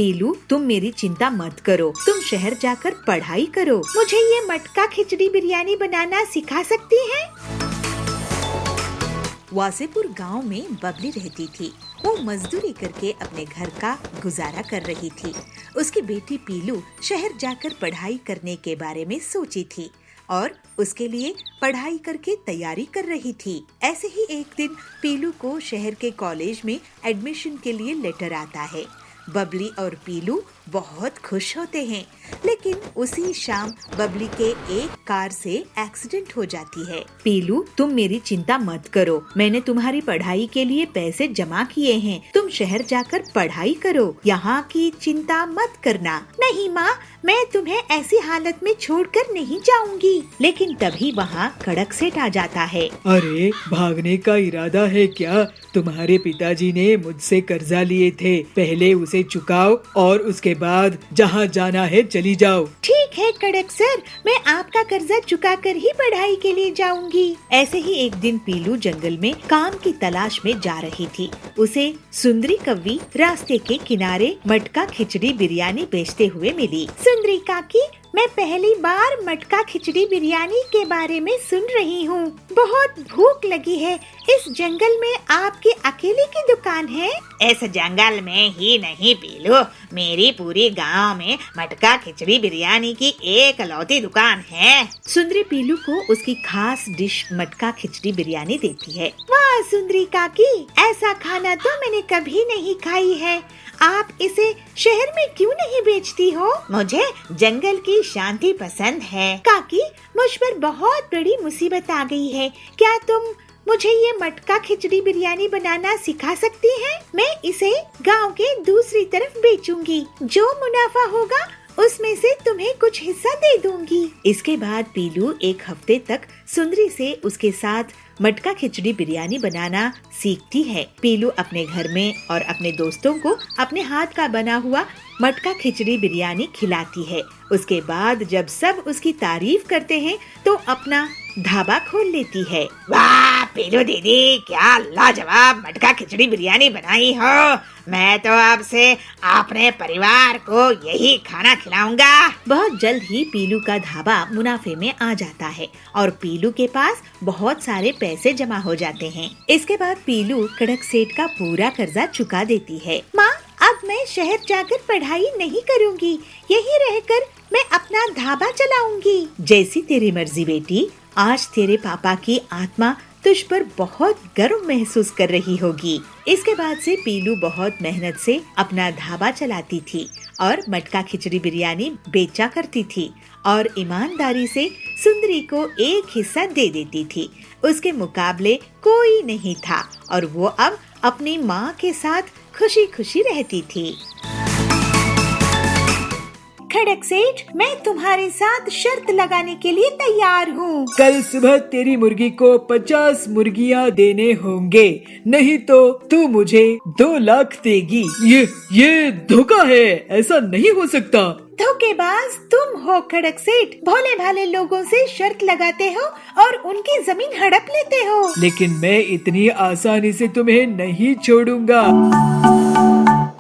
पीलू, तुम मेरी चिंता मत करो, तुम शहर जाकर पढ़ाई करो। मुझे ये मटका खिचड़ी बिरयानी बनाना सिखा सकती हैं? वासेपुर गांव में बबली रहती थी। वो मजदूरी करके अपने घर का गुजारा कर रही थी। उसकी बेटी पीलू शहर जाकर पढ़ाई करने के बारे में सोची थी और उसके लिए पढ़ाई करके तैयारी कर रही थी। ऐसे ही एक दिन पीलू को शहर के कॉलेज में एडमिशन के लिए लेटर आता है। बबली और पीलू बहुत खुश होते हैं, लेकिन उसी शाम बबली के एक कार से एक्सीडेंट हो जाती है। पीलू, तुम मेरी चिंता मत करो, मैंने तुम्हारी पढ़ाई के लिए पैसे जमा किए हैं, तुम शहर जाकर पढ़ाई करो, यहाँ की चिंता मत करना। नहीं माँ, मैं तुम्हें ऐसी हालत में छोड़कर नहीं जाऊंगी। लेकिन तभी वहाँ कड़क सेठ आ जाता है। अरे, भागने का इरादा है क्या? तुम्हारे पिताजी ने मुझसे कर्जा लिए थे, पहले उसे चुकाओ और उसके बाद जहाँ जाना है चली जाओ। ठीक है कड़क सर, मैं आपका कर्जा चुका कर ही पढ़ाई के लिए जाऊंगी। ऐसे ही एक दिन पीलू जंगल में काम की तलाश में जा रही थी। उसे सुंदरी कव्वी रास्ते के किनारे मटका खिचड़ी बिरयानी बेचते हुए मिली। सुंदरी काकी, मैं पहली बार मटका खिचड़ी बिरयानी के बारे में सुन रही हूँ। बहुत भूख लगी है। इस जंगल में आपकी अकेले की दुकान है? इस जंगल में ही नहीं पीलू, मेरी पूरी गांव में मटका खिचड़ी बिरयानी की एक लौती दुकान है। सुंदरी पीलू को उसकी खास डिश मटका खिचड़ी बिरयानी देती है। वाह सुंदरी काकी, ऐसा खाना तो मैंने कभी नहीं खाई है। आप इसे शहर में क्यों नहीं बेचती हो? मुझे जंगल की शांति पसंद है। काकी, मुझ पर बहुत बड़ी मुसीबत आ गई है। क्या तुम मुझे ये मटका खिचड़ी बिरयानी बनाना सिखा सकती हैं? मैं इसे गांव के दूसरी तरफ बेचूंगी। जो मुनाफा होगा उसमें से तुम्हें कुछ हिस्सा दे दूंगी। इसके बाद पीलू एक हफ्ते तक सुंदरी से उसके साथ मटका खिचड़ी बिरयानी बनाना सीखती है। पीलू अपने घर में और अपने दोस्तों को अपने हाथ का बना हुआ मटका खिचड़ी बिरयानी खिलाती है। उसके बाद जब सब उसकी तारीफ करते हैं तो अपना ढाबा खोल लेती है। वाह पीलू दीदी, क्या लाजवाब मटका खिचड़ी बिरयानी बनाई हो। मैं तो अब से अपने परिवार को यही खाना खिलाऊंगा। बहुत जल्द ही पीलू का ढाबा मुनाफे में आ जाता है और पीलू के पास बहुत सारे पैसे जमा हो जाते हैं। इसके बाद पीलू कड़क सेठ का पूरा कर्जा चुका देती है। माँ, अब मैं शहर जाकर पढ़ाई नहीं करूँगी, यहीं रहकर मैं अपना ढाबा चलाऊंगी। जैसी तेरी मर्जी बेटी, आज तेरे पापा की आत्मा तुझ पर बहुत गर्व महसूस कर रही होगी। इसके बाद से पीलू बहुत मेहनत से अपना ढाबा चलाती थी और मटका खिचड़ी बिरयानी बेचा करती थी और ईमानदारी से सुंदरी को एक हिस्सा दे देती थी। उसके मुकाबले कोई नहीं था और वो अब अपनी माँ के साथ खुशी खुशी रहती थी। खड़क सेठ, मैं तुम्हारे साथ शर्त लगाने के लिए तैयार हूँ। कल सुबह तेरी मुर्गी को 50 मुर्गियाँ देने होंगे, नहीं तो तू मुझे 2 लाख देगी। ये धोखा है, ऐसा नहीं हो सकता। धोखेबाज तुम हो खड़क सेठ, भोले भाले लोगों से शर्त लगाते हो और उनकी जमीन हड़प लेते हो। लेकिन मैं इतनी आसानी से तुम्हें नहीं छोड़ूंगा।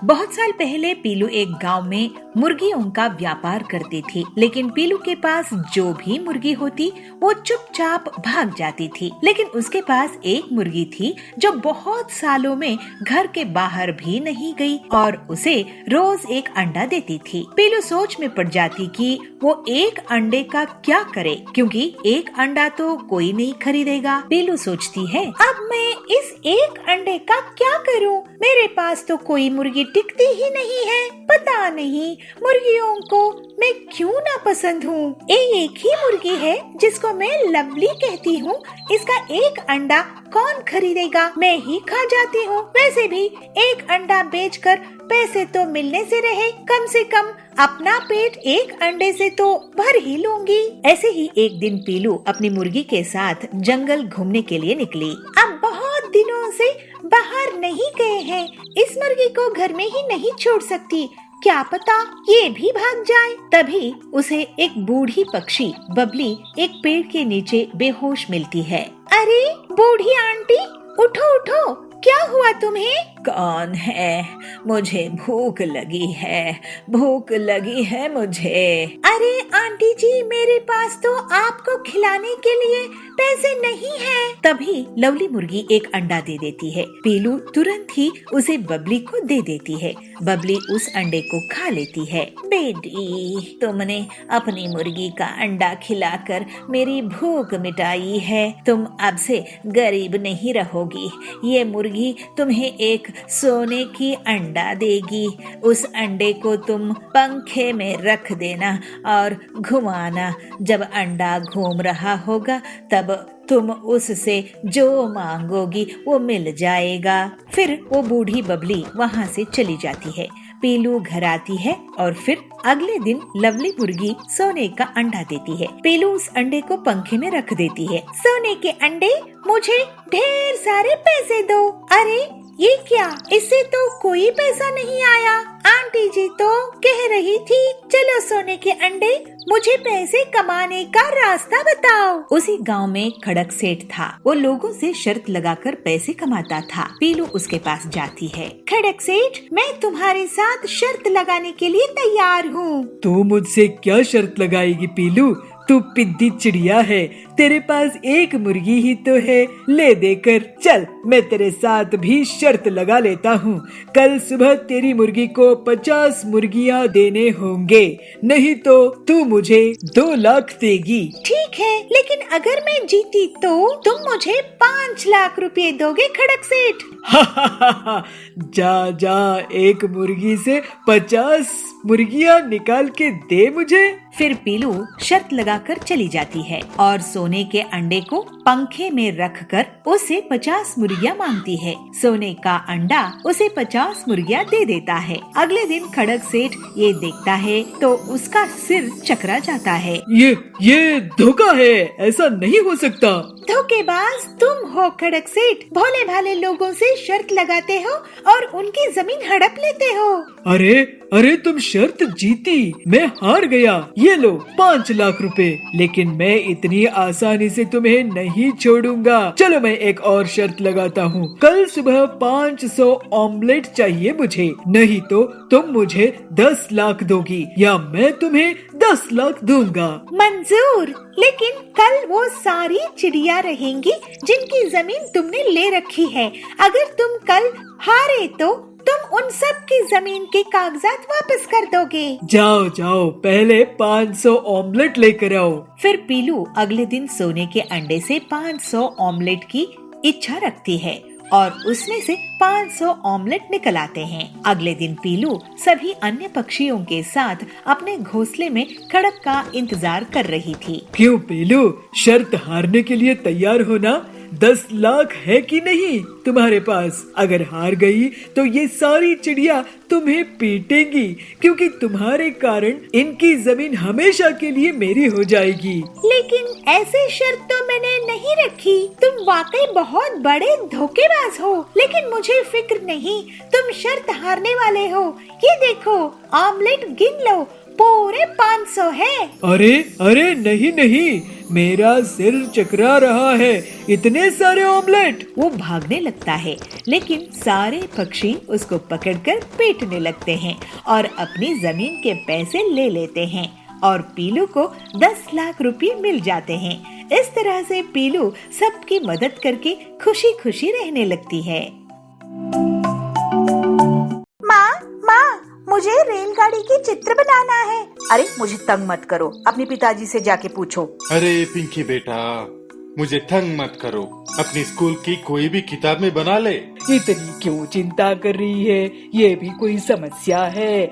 बहुत साल पहले पीलू एक गांव में मुर्गियों का व्यापार करती थी, लेकिन पीलू के पास जो भी मुर्गी होती वो चुपचाप भाग जाती थी। लेकिन उसके पास एक मुर्गी थी जो बहुत सालों में घर के बाहर भी नहीं गई और उसे रोज एक अंडा देती थी। पीलू सोच में पड़ जाती कि वो एक अंडे का क्या करे, क्योंकि एक अंडा तो कोई नहीं खरीदेगा। पीलू सोचती है, अब मैं इस एक अंडे का क्या करूं? मेरे पास तो कोई मुर्गी टिकती ही नहीं है। पता नहीं मुर्गियों को मैं क्यों ना पसंद हूँ। एक ही मुर्गी है जिसको मैं लवली कहती हूँ, इसका एक अंडा कौन खरीदेगा? मैं ही खा जाती हूँ। वैसे भी एक अंडा बेचकर पैसे तो मिलने से रहे, कम से कम अपना पेट एक अंडे से तो भर ही लूंगी। ऐसे ही एक दिन पीलू अपनी मुर्गी के साथ जंगल घूमने के लिए निकली। अब बहुत दिनों से बाहर नहीं गए हैं, इस मुर्गी को घर में ही नहीं छोड़ सकती, क्या पता ये भी भाग जाए। तभी उसे एक बूढ़ी पक्षी बबली एक पेड़ के नीचे बेहोश मिलती है। अरे बूढ़ी आंटी, उठो उठो, क्या हुआ तुम्हें? कौन है? मुझे भूख लगी है, भूख लगी है मुझे। अरे आंटी जी, मेरे पास तो आपको खिलाने के लिए पैसे नहीं हैं। तभी लवली मुर्गी एक अंडा दे देती है। पीलू तुरंत ही उसे बबली को दे देती है। बबली उस अंडे को खा लेती है। बेटी, तुमने अपनी मुर्गी का अंडा खिलाकर मेरी भूख मिटाई है। तुम अब से गरीब नहीं रहोगी। ये मुर्गी तुम्हें एक सोने की अंडा देगी। उस अंडे को तुम पंखे में रख देना और घुमाना। जब अंडा घूम रहा होगा तब तुम उससे जो मांगोगी वो मिल जाएगा। फिर वो बूढ़ी बबली वहाँ से चली जाती है। पीलू घर आती है और फिर अगले दिन लवली मुर्गी सोने का अंडा देती है। पीलू उस अंडे को पंखे में रख देती है। सोने के अंडे, मुझे ढेर सारे पैसे दो। अरे ये क्या, इससे तो कोई पैसा नहीं आया। आंटी जी तो कह रही थी चलो सोने के अंडे, मुझे पैसे कमाने का रास्ता बताओ। उसी गांव में खड़क सेठ था। वो लोगों से शर्त लगाकर पैसे कमाता था। पीलू उसके पास जाती है। खड़क सेठ, मैं तुम्हारे साथ शर्त लगाने के लिए तैयार हूँ। तू मुझसे क्या शर्त लगाएगी पीलू? तू पिद्दी चिड़िया है। तेरे पास एक मुर्गी ही तो है, ले देकर चल। मैं तेरे साथ भी शर्त लगा लेता हूँ। कल सुबह तेरी मुर्गी को 50 मुर्गियाँ देने होंगे, नहीं तो तू मुझे 2 लाख देगी। ठीक है, लेकिन अगर मैं जीती तो तुम मुझे 5 लाख रुपए दोगे खड़क सेठ। जा जा, एक मुर्गी से 50 मुर्गियाँ निकाल के दे मुझे। फिर पीलू शर्त लगाकर चली जाती है और सोने के अंडे को पंखे में रखकर उसे 50 मुर्गियाँ मांगती है। सोने का अंडा उसे 50 मुर्गियाँ दे देता है। अगले दिन खड़क सेठ ये देखता है तो उसका सिर चकरा जाता है। ये धोखा है, ऐसा नहीं हो सकता। धोखेबाज तुम हो खड़क सेठ। भोले भाले लोगों से शर्त लगाते हो और उनकी जमीन हड़प लेते हो। अरे तुम शर्त जीती, मैं हार गया। ये लो 5 लाख रुपए। लेकिन मैं इतनी आसानी से तुम्हें नहीं छोड़ूंगा। चलो मैं एक और शर्त लगाता हूँ। कल सुबह 500 ऑमलेट चाहिए मुझे, नहीं तो तुम मुझे 10 लाख दोगी या मैं तुम्हें 10 लाख दूंगा। मंजूर, लेकिन कल वो सारी चिड़िया रहेंगी जिनकी जमीन तुमने ले रखी है। अगर तुम कल हारे तो तुम उन सब की जमीन के कागजात वापस कर दोगे। जाओ जाओ, पहले 500 ऑमलेट लेकर आओ। फिर पीलू अगले दिन सोने के अंडे से 500 ऑमलेट की इच्छा रखती है और उसमें से 500 ऑमलेट निकल आते हैं। अगले दिन पीलू सभी अन्य पक्षियों के साथ अपने घोंसले में खड़क का इंतजार कर रही थी। क्यों पीलू, शर्त हारने के लिए तैयार हो ना? 10 लाख है कि नहीं तुम्हारे पास? अगर हार गई तो ये सारी चिड़िया तुम्हें पीटेंगी, क्योंकि तुम्हारे कारण इनकी जमीन हमेशा के लिए मेरी हो जाएगी। लेकिन ऐसी शर्त तो मैंने नहीं रखी। तुम वाकई बहुत बड़े धोखेबाज हो। लेकिन मुझे फिक्र नहीं, तुम शर्त हारने वाले हो। ये देखो, ऑमलेट गिन लो, पूरे 500 है। अरे नहीं, मेरा सिर चकरा रहा है। इतने सारे ऑमलेट। वो भागने लगता है, लेकिन सारे पक्षी उसको पकड़कर पीटने लगते हैं और अपनी जमीन के पैसे ले लेते हैं और पीलू को 10 लाख रुपए मिल जाते हैं। इस तरह से पीलू सबकी मदद करके खुशी खुशी रहने लगती है। माँ, मुझे रेलगाड़ी की चित्र बनाना है। अरे मुझे तंग मत करो, अपने पिताजी से जाके पूछो। अरे पिंकी बेटा, मुझे तंग मत करो, अपनी स्कूल की कोई भी किताब में बना ले। इतनी क्यों चिंता कर रही है? ये भी कोई समस्या है?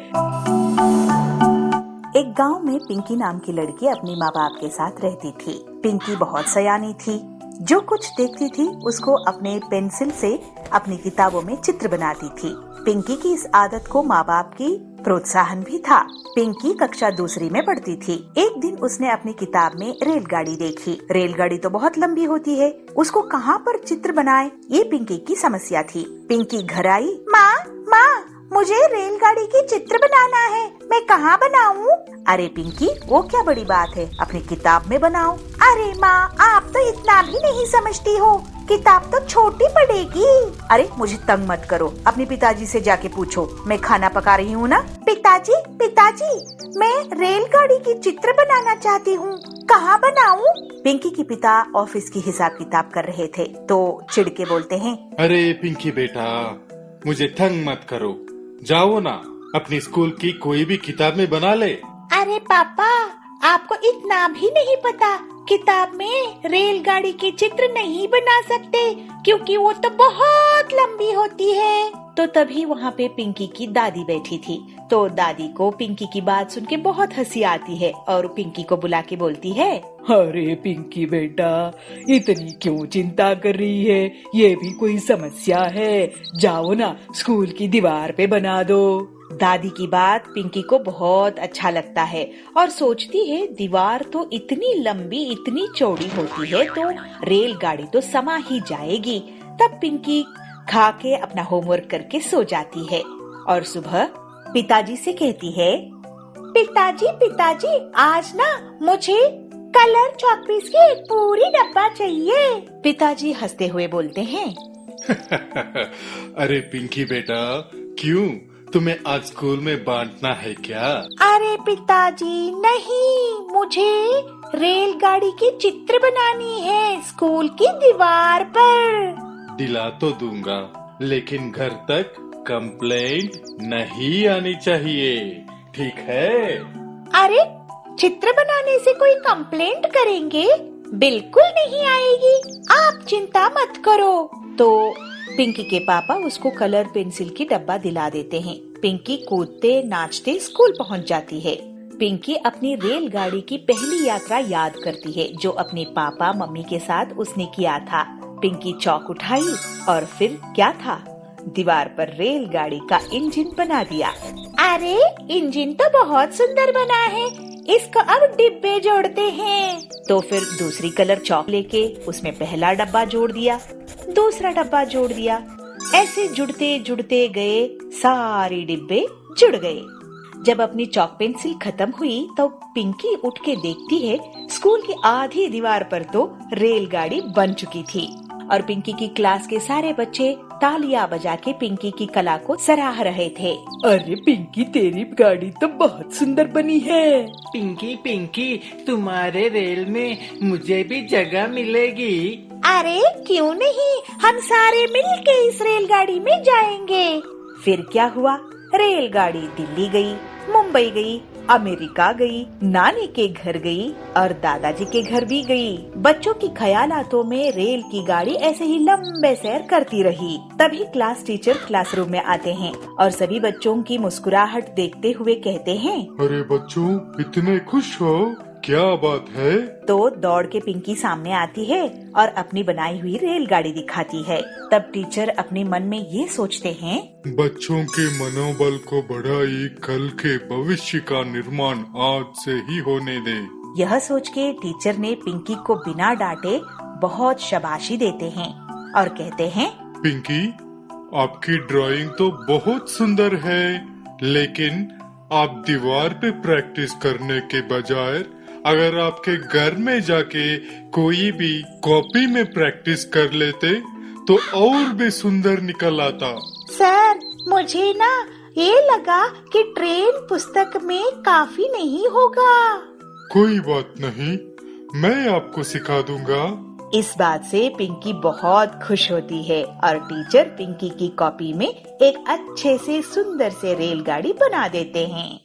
एक गांव में पिंकी नाम की लड़की अपने माँ बाप के साथ रहती थी। पिंकी बहुत सयानी थी। जो कुछ देखती थी उसको अपने पेंसिल से अपनी किताबों में चित्र बनाती थी। पिंकी की इस आदत को माँ बाप की प्रोत्साहन भी था। पिंकी कक्षा 2 में पढ़ती थी। एक दिन उसने अपनी किताब में रेलगाड़ी देखी। रेलगाड़ी तो बहुत लंबी होती है, उसको कहाँ पर चित्र बनाए, ये पिंकी की समस्या थी। पिंकी घर आई। माँ, मुझे रेलगाड़ी की चित्र बनाना है, मैं कहाँ बनाऊँ? अरे पिंकी, वो क्या बड़ी बात है, अपनी किताब में बनाओ। अरे माँ, आप तो इतना भी नहीं समझती हो। किताब तो छोटी पड़ेगी। अरे मुझे तंग मत करो, अपने पिताजी से जाके पूछो, मैं खाना पका रही हूँ ना। पिताजी पिताजी, मैं रेलगाड़ी की चित्र बनाना चाहती हूँ, कहाँ बनाऊँ? पिंकी के पिता ऑफिस की हिसाब किताब कर रहे थे तो चिढ़ के बोलते हैं, अरे पिंकी बेटा, मुझे तंग मत करो, जाओ ना अपनी स्कूल की कोई भी किताब में बना ले। अरे पापा, आपको इतना भी नहीं पता, किताब में रेलगाड़ी के चित्र नहीं बना सकते क्योंकि वो तो बहुत लंबी होती है। तो तभी वहाँ पे पिंकी की दादी बैठी थी। तो दादी को पिंकी की बात सुन के बहुत हंसी आती है और पिंकी को बुला के बोलती है, अरे पिंकी बेटा, इतनी क्यों चिंता कर रही है? ये भी कोई समस्या है? जाओ ना स्कूल की दीवार पे बना दो। दादी की बात पिंकी को बहुत अच्छा लगता है और सोचती है दीवार तो इतनी लंबी इतनी चौड़ी होती है तो रेलगाड़ी तो समा ही जाएगी। तब पिंकी खा के अपना होमवर्क करके सो जाती है और सुबह पिताजी से कहती है, पिताजी पिताजी, आज ना मुझे कलर चॉकपीस की एक पूरी डब्बा चाहिए। पिताजी हंसते हुए बोलते हैं, अरे पिंकी बेटा, क्यों, तुम्हें आज स्कूल में बांटना है क्या? अरे पिताजी नहीं, मुझे रेलगाड़ी की चित्र बनानी है स्कूल की दीवार पर। दिला तो दूंगा, लेकिन घर तक कंप्लेंट नहीं आनी चाहिए, ठीक है? अरे चित्र बनाने से कोई कंप्लेंट करेंगे? बिल्कुल नहीं आएगी, आप चिंता मत करो। तो पिंकी के पापा उसको कलर पेंसिल की डब्बा दिला देते हैं। पिंकी कूदते नाचते स्कूल पहुंच जाती है। पिंकी अपनी रेलगाड़ी की पहली यात्रा याद करती है जो अपने पापा मम्मी के साथ उसने किया था। पिंकी चौक उठाई और फिर क्या था, दीवार पर रेलगाड़ी का इंजन बना दिया। अरे इंजन तो बहुत सुंदर बना है, इसको अब डिब्बे जोड़ते हैं। तो फिर दूसरी कलर चौक लेके उसमें पहला डब्बा जोड़ दिया, दूसरा डब्बा जोड़ दिया। ऐसे जुड़ते जुड़ते गए, सारे डिब्बे जुड़ गए। जब अपनी चौक पेंसिल खत्म हुई तो पिंकी उठ के देखती है स्कूल की आधी दीवार पर तो रेलगाड़ी बन चुकी थी और पिंकी की क्लास के सारे बच्चे तालियां बजा के पिंकी की कला को सराह रहे थे। अरे पिंकी, तेरी गाड़ी तो बहुत सुंदर बनी है। पिंकी पिंकी, तुम्हारे रेल में मुझे भी जगह मिलेगी? अरे क्यों नहीं, हम सारे मिलके इस रेलगाड़ी में जाएंगे। फिर क्या हुआ, रेलगाड़ी दिल्ली गई, मुंबई गई, अमेरिका गई, नानी के घर गई और दादाजी के घर भी गई। बच्चों की ख्यालातों में रेल की गाड़ी ऐसे ही लंबे सैर करती रही। तभी क्लास टीचर क्लासरूम में आते हैं और सभी बच्चों की मुस्कुराहट देखते हुए कहते हैं, अरे बच्चों, इतने खुश हो, क्या बात है? तो दौड़ के पिंकी सामने आती है और अपनी बनाई हुई रेलगाड़ी दिखाती है। तब टीचर अपने मन में ये सोचते हैं, बच्चों के मनोबल को बढ़ाई, कल के भविष्य का निर्माण आज से ही होने दे। यह सोच के टीचर ने पिंकी को बिना डांटे बहुत शाबाशी देते हैं और कहते हैं, पिंकी, आपकी ड्राइंग तो बहुत सुंदर है, लेकिन आप दीवार पे प्रैक्टिस करने के बजाय अगर आपके घर में जाके कोई भी कॉपी में प्रैक्टिस कर लेते तो और भी सुंदर निकल आता। सर, मुझे ना ये लगा कि ट्रेन पुस्तक में काफी नहीं होगा। कोई बात नहीं, मैं आपको सिखा दूंगा। इस बात से पिंकी बहुत खुश होती है और टीचर पिंकी की कॉपी में एक अच्छे से सुंदर से रेलगाड़ी बना देते हैं।